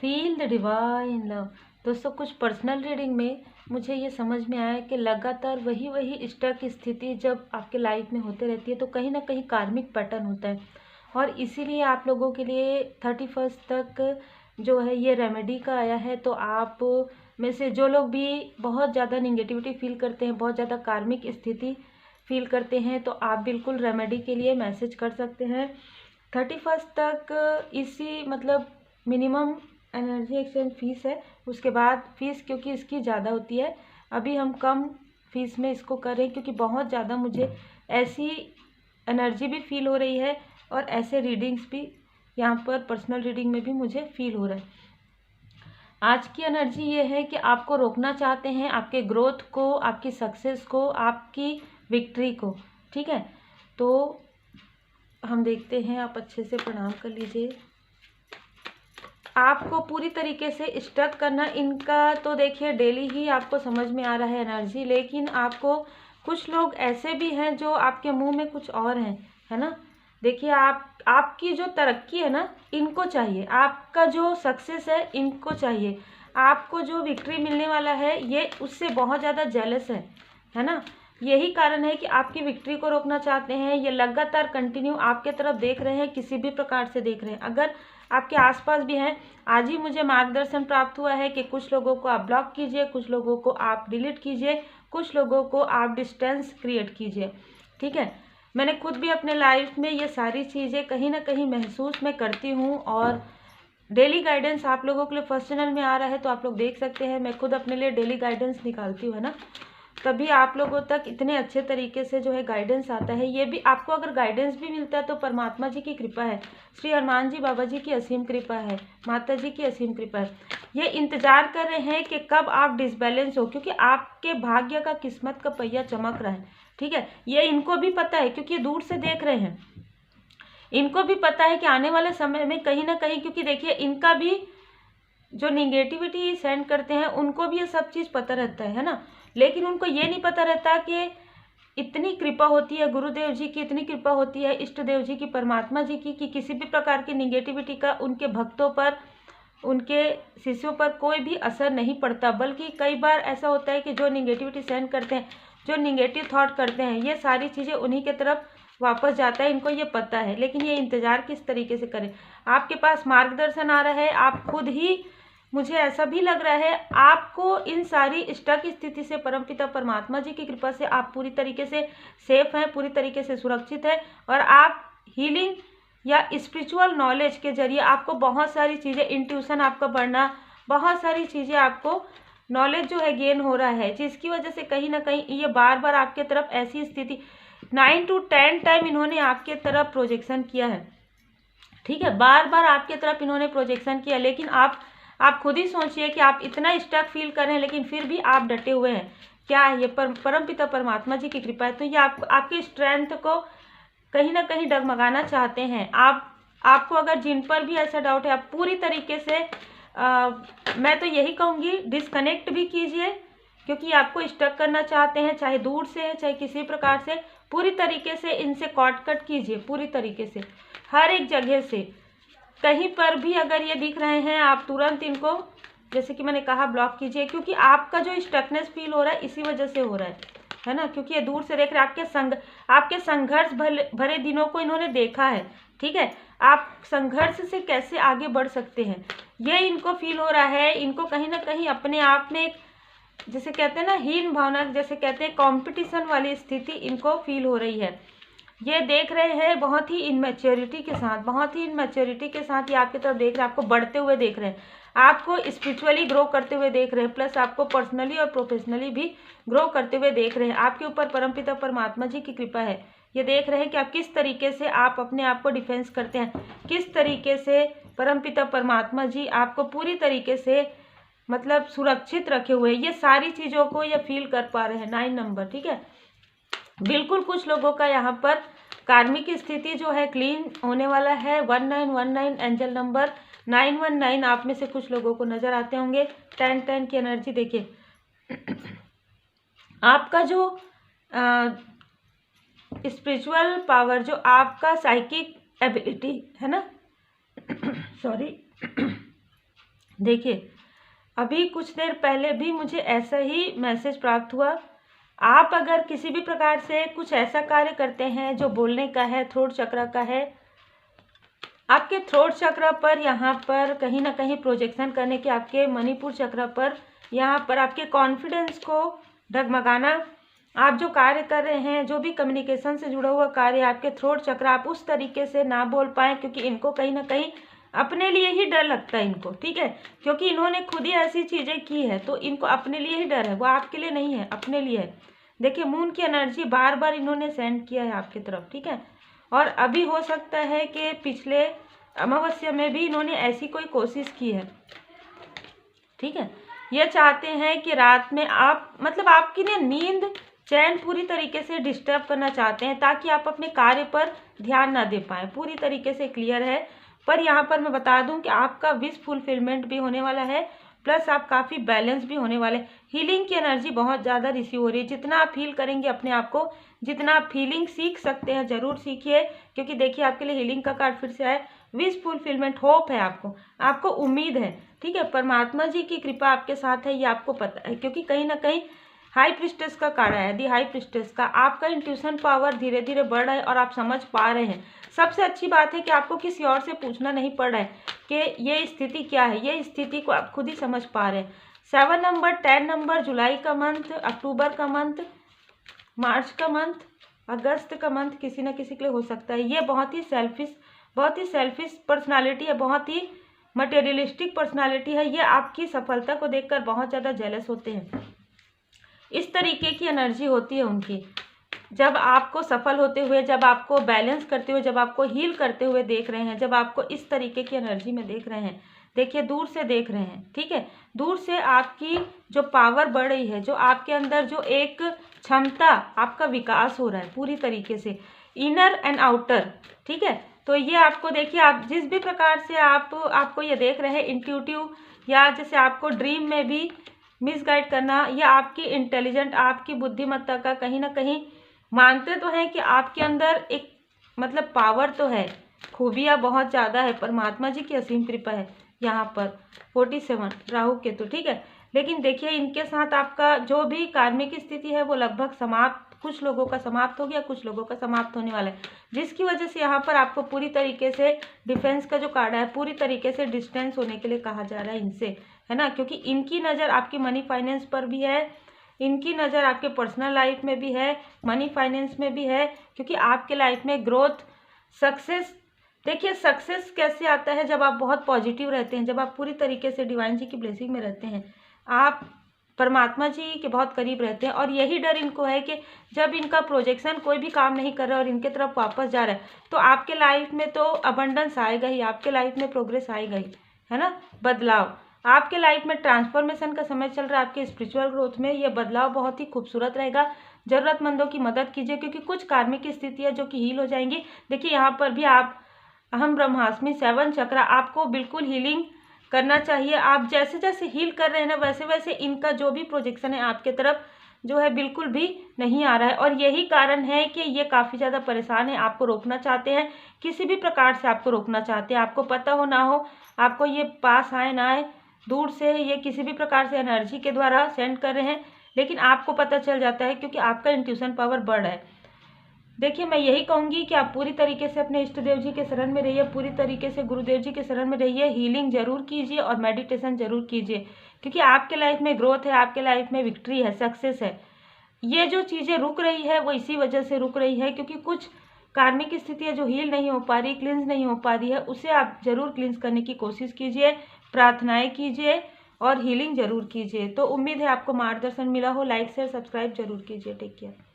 Feel the divine love. दोस्तों, कुछ personal reading में मुझे ये समझ में आया कि लगातार वही स्टक स्थिति जब आपके लाइफ में होते रहती है तो कहीं ना कहीं कार्मिक पैटर्न होता है, और इसीलिए आप लोगों के लिए 31 तक जो है ये रेमेडी का आया है। तो आप में से जो लोग भी बहुत ज़्यादा निगेटिविटी फील करते हैं, बहुत ज़्यादा कार्मिक स्थिति फील करते हैं, तो आप बिल्कुल रेमेडी के लिए मैसेज कर सकते हैं 31 तक। इसी मतलब मिनिमम एनर्जी एक्सचेंज फीस है, उसके बाद फीस क्योंकि इसकी ज़्यादा होती है, अभी हम कम फीस में इसको करें क्योंकि बहुत ज़्यादा मुझे ऐसी एनर्जी भी फील हो रही है और ऐसे रीडिंग्स भी यहाँ पर पर्सनल रीडिंग में भी मुझे फील हो रहा है। आज की एनर्जी ये है कि आपको रोकना चाहते हैं, आपके ग्रोथ को, आपकी सक्सेस को, आपकी विक्ट्री को। ठीक है, तो हम देखते हैं, आप अच्छे से प्रणाम कर लीजिए। आपको पूरी तरीके से स्टक करना इनका तो देखिए डेली ही आपको समझ में आ रहा है एनर्जी, लेकिन आपको कुछ लोग ऐसे भी हैं जो आपके मुंह में कुछ और हैं, है ना। देखिए, आपकी जो तरक्की है ना इनको चाहिए, आपका जो सक्सेस है इनको चाहिए, आपको जो विक्ट्री मिलने वाला है ये उससे बहुत ज़्यादा जेलस है ना। यही कारण है कि आपकी विक्ट्री को रोकना चाहते हैं। ये लगातार कंटिन्यू आपके तरफ देख रहे हैं, किसी भी प्रकार से देख रहे हैं। अगर आपके आसपास भी हैं, आज ही मुझे मार्गदर्शन प्राप्त हुआ है कि कुछ लोगों को आप ब्लॉक कीजिए, कुछ लोगों को आप डिलीट कीजिए, कुछ लोगों को आप डिस्टेंस क्रिएट कीजिए। ठीक है, मैंने खुद भी अपने लाइफ में ये सारी चीज़ें कहीं ना कहीं महसूस मैं करती हूँ, और डेली गाइडेंस आप लोगों के लिए फर्स्ट चैनल में आ रहा है तो आप लोग देख सकते हैं। मैं खुद अपने लिए डेली गाइडेंस निकालती हूँ, है ना, तभी आप लोगों तक इतने अच्छे तरीके से जो है गाइडेंस आता है। ये भी आपको अगर गाइडेंस भी मिलता है तो परमात्मा जी की कृपा है, श्री हनुमान जी बाबा जी की असीम कृपा है, माता जी की असीम कृपा है। ये इंतजार कर रहे हैं कि कब आप डिसबैलेंस हो, क्योंकि आपके भाग्य का, किस्मत का पहिया चमक रहा है। ठीक है, ये इनको भी पता है क्योंकि ये दूर से देख रहे हैं, इनको भी पता है कि आने वाले समय में कहीं ना कहीं, क्योंकि देखिए इनका भी जो निगेटिविटी सेंड करते हैं उनको भी ये सब चीज़ पता रहता है ना, लेकिन उनको ये नहीं पता रहता कि इतनी कृपा होती है गुरुदेव जी की, इतनी कृपा होती है इष्ट देव जी की, परमात्मा जी की, कि किसी भी प्रकार की निगेटिविटी का उनके भक्तों पर, उनके शिष्यों पर कोई भी असर नहीं पड़ता। बल्कि कई बार ऐसा होता है कि जो निगेटिविटी सेंड करते हैं, जो निगेटिव थॉट करते हैं, ये सारी चीज़ें उन्हीं के तरफ वापस जाता है, इनको ये पता है। लेकिन ये इंतज़ार किस तरीके से करें, आपके पास मार्गदर्शन आ रहा है, आप खुद ही, मुझे ऐसा भी लग रहा है आपको इन सारी स्टक स्थिति से परमपिता परमात्मा जी की कृपा से आप पूरी तरीके से सेफ हैं, पूरी तरीके से सुरक्षित है, और आप हीलिंग या स्पिरिचुअल नॉलेज के जरिए आपको बहुत सारी चीज़ें, इंट्यूशन आपका बढ़ना, बहुत सारी चीज़ें आपको नॉलेज जो है गेन हो रहा है, जिसकी वजह से कहीं ना कहीं ये बार बार आपके तरफ ऐसी स्थिति 9 to 10 टाइम इन्होंने आपके तरफ प्रोजेक्शन किया है। ठीक है, बार बार आपके तरफ इन्होंने प्रोजेक्शन किया, लेकिन आप खुद ही सोचिए कि आप इतना स्टक फील कर रहे हैं लेकिन फिर भी आप डटे हुए हैं। क्या ये परमपिता परमात्मा जी की कृपा है। तो ये आपकी स्ट्रेंथ को कहीं ना कहीं डगमगाना चाहते हैं। आपको अगर जिन पर भी ऐसा डाउट है, आप पूरी तरीके से मैं तो यही कहूँगी डिस्कनेक्ट भी कीजिए, क्योंकि आपको स्टक करना चाहते हैं, चाहे दूर से है चाहे किसी प्रकार से, पूरी तरीके से इनसे कट कीजिए, पूरी तरीके से हर एक जगह से। कहीं पर भी अगर ये दिख रहे हैं आप तुरंत इनको, जैसे कि मैंने कहा, ब्लॉक कीजिए, क्योंकि आपका जो स्टकनेस फील हो रहा है इसी वजह से हो रहा है ना, क्योंकि ये दूर से देख रहे हैं। आपके संघर्ष भरे दिनों को इन्होंने देखा है। ठीक है, आप संघर्ष से कैसे आगे बढ़ सकते हैं ये इनको फील हो रहा है। इनको कहीं ना कहीं अपने आप में एक, जैसे कहते हैं ना, हीन भावना, जैसे कहते हैं कंपटीशन वाली स्थिति इनको फील हो रही है। ये देख रहे हैं बहुत ही इनमेच्योरिटी के साथ, बहुत ही इनमेच्योरिटी के साथ ये आपकी तरफ देख रहे हैं, आपको बढ़ते हुए देख रहे हैं, आपको स्पिरिचुअली ग्रो करते हुए देख रहे हैं, प्लस आपको पर्सनली और प्रोफेशनली भी ग्रो करते हुए देख रहे हैं। आपके ऊपर परमपिता परमात्मा जी की कृपा है। ये देख रहे हैं कि आप किस तरीके से आप अपने आप को डिफेंस करते हैं, किस तरीके से परमपिता परमात्मा जी आपको पूरी तरीके से मतलब सुरक्षित रखे हुए हैं। ये सारी चीज़ों को ये फील कर पा रहे हैं। 9 नंबर, ठीक है, बिल्कुल कुछ लोगों का यहाँ पर कार्मिक स्थिति जो है क्लीन होने वाला है। 1919 एंजल नंबर 919 आप में से कुछ लोगों को नजर आते होंगे। 10 की एनर्जी देखिए, आपका जो स्पिरिचुअल पावर, जो आपका साइकिक एबिलिटी है ना सॉरी देखिए अभी कुछ देर पहले भी मुझे ऐसा ही मैसेज प्राप्त हुआ। आप अगर किसी भी प्रकार से कुछ ऐसा कार्य करते हैं जो बोलने का है, थ्रोट चक्र का है, आपके थ्रोट चक्र पर यहाँ पर कहीं ना कहीं प्रोजेक्शन करने के, आपके मणिपुर चक्र पर यहाँ पर आपके कॉन्फिडेंस को डगमगाना, आप जो कार्य कर रहे हैं, जो भी कम्युनिकेशन से जुड़ा हुआ कार्य, आपके थ्रोट चक्र आप उस तरीके से ना बोल पाएँ, क्योंकि इनको कहीं ना कहीं अपने लिए ही डर लगता है इनको, ठीक है, क्योंकि इन्होंने खुद ही ऐसी चीज़ें की है, तो इनको अपने लिए ही डर है, वो आपके लिए नहीं है, अपने लिए है। देखिए मून की एनर्जी बार बार इन्होंने सेंड किया है आपकी तरफ, ठीक है, और अभी हो सकता है कि पिछले अमावस्या में भी इन्होंने ऐसी कोई कोशिश की है, ठीक है। ये चाहते हैं कि रात में आप मतलब आपकी ना नींद चैन पूरी तरीके से डिस्टर्ब करना चाहते हैं, ताकि आप अपने कार्य पर ध्यान ना दे पाएँ, पूरी तरीके से क्लियर है। पर यहाँ पर मैं बता दूं कि आपका विश फुलफिलमेंट भी होने वाला है, प्लस आप काफ़ी बैलेंस भी होने वाले। हीलिंग की एनर्जी बहुत ज़्यादा रिसीव हो रही है। जितना आप हील करेंगे अपने आप को, जितना आप हीलिंग सीख सकते हैं ज़रूर सीखिए, क्योंकि देखिए आपके लिए हीलिंग का कार्ड फिर से आया। विश फुलफिलमेंट, होप है आपको, आपको उम्मीद है, ठीक है। परमात्मा जी की कृपा आपके साथ है, ये आपको पता है, क्योंकि कहीं ना कहीं हाई प्रिस्टेस का कार्ड है, दी हाई प्रिस्टेस का। आपका इंट्यूशन पावर धीरे धीरे बढ़ रहा है और आप समझ पा रहे हैं। सबसे अच्छी बात है कि आपको किसी और से पूछना नहीं पड़ रहा है कि ये स्थिति क्या है, ये स्थिति को आप खुद ही समझ पा रहे हैं। 7 नंबर, 10 नंबर, जुलाई का मंथ, अक्टूबर का मंथ, मार्च का मंथ, अगस्त का मंथ किसी न किसी के लिए हो सकता है। ये बहुत ही सेल्फिश पर्सनालिटी है, बहुत ही मटेरियलिस्टिक पर्सनालिटी है। ये आपकी सफलता को देखकर बहुत ज़्यादा जेलस होते हैं। इस तरीके की एनर्जी होती है उनकी। जब आपको सफल होते हुए, जब आपको बैलेंस करते हुए, जब आपको हील करते हुए देख रहे हैं, जब आपको इस तरीके की एनर्जी में देख रहे हैं, देखिए दूर से देख रहे हैं, ठीक है, दूर से आपकी जो पावर बढ़ रही है, जो आपके अंदर जो एक क्षमता, आपका विकास हो रहा है पूरी तरीके से, इनर एंड आउटर, ठीक है। तो ये आपको देखिए, आप जिस भी प्रकार से आपको ये देख रहे हैं इंट्यूटिव, या जैसे आपको ड्रीम में भी मिसगाइड करना, या आपकी इंटेलिजेंट, आपकी बुद्धिमत्ता का कहीं ना कहीं मानते तो हैं कि आपके अंदर एक मतलब पावर तो है, खूबियाँ बहुत ज़्यादा है, परमात्मा जी की असीम कृपा है। यहाँ पर 47 राहु केतु, ठीक है। लेकिन देखिए इनके साथ आपका जो भी कार्मिक स्थिति है वो लगभग समाप्त, कुछ लोगों का समाप्त हो गया, कुछ लोगों का समाप्त होने वाला है, जिसकी वजह से यहाँ पर आपको पूरी तरीके से डिफेंस का जो कार्ड है, पूरी तरीके से डिस्टेंस होने के लिए कहा जा रहा है इनसे, है ना, क्योंकि इनकी नज़र आपकी मनी फाइनेंस पर भी है, इनकी नज़र आपके पर्सनल लाइफ में भी है, मनी फाइनेंस में भी है, क्योंकि आपके लाइफ में ग्रोथ, सक्सेस, देखिए सक्सेस कैसे आता है, जब आप बहुत पॉजिटिव रहते हैं, जब आप पूरी तरीके से डिवाइन जी की ब्लेसिंग में रहते हैं, आप परमात्मा जी के बहुत करीब रहते हैं। और यही डर इनको है कि जब इनका प्रोजेक्शन कोई भी काम नहीं कर रहा और इनके तरफ वापस जा रहा है, तो आपके लाइफ में तो अबंडेंस आएगा ही, आपके लाइफ में प्रोग्रेस आएगा ही, है ना, बदलाव आपके लाइफ में, ट्रांसफॉर्मेशन का समय चल रहा है आपके स्पिरिचुअल ग्रोथ में। ये बदलाव बहुत ही खूबसूरत रहेगा। ज़रूरतमंदों की मदद कीजिए, क्योंकि कुछ कार्मिक स्थितियाँ जो कि हील हो जाएंगी। देखिए यहाँ पर भी आप अहम ब्रह्मास्मि 7 चक्र, आपको बिल्कुल हीलिंग करना चाहिए। आप जैसे जैसे हील कर रहे हैं ना, वैसे वैसे इनका जो भी प्रोजेक्शन है आपके तरफ जो है बिल्कुल भी नहीं आ रहा है। और यही कारण है कि ये काफ़ी ज़्यादा परेशान है, आपको रोकना चाहते हैं, किसी भी प्रकार से आपको रोकना चाहते हैं। आपको पता हो ना हो, आपको ये पास आए ना आए, दूर से ये किसी भी प्रकार से एनर्जी के द्वारा सेंड कर रहे हैं, लेकिन आपको पता चल जाता है, क्योंकि आपका इंट्यूशन पावर बढ़ रहा है। देखिए मैं यही कहूँगी कि आप पूरी तरीके से अपने इष्ट देव जी के शरण में रहिए, पूरी तरीके से गुरुदेव जी के शरण में रहिए, हीलिंग जरूर कीजिए और मेडिटेशन जरूर कीजिए, क्योंकि आपके लाइफ में ग्रोथ है, आपके लाइफ में विक्ट्री है, सक्सेस है। ये जो चीज़ें रुक रही है वो इसी वजह से रुक रही है, क्योंकि कुछ कार्मिक स्थितियाँ जो हील नहीं हो पा रही, क्लिन्स नहीं हो पा रही है, उसे आप जरूर क्लिन्स करने की कोशिश कीजिए, प्रार्थनाएं कीजिए और हीलिंग जरूर कीजिए। तो उम्मीद है आपको मार्गदर्शन मिला हो। लाइक शेयर सब्सक्राइब जरूर कीजिए। Take care.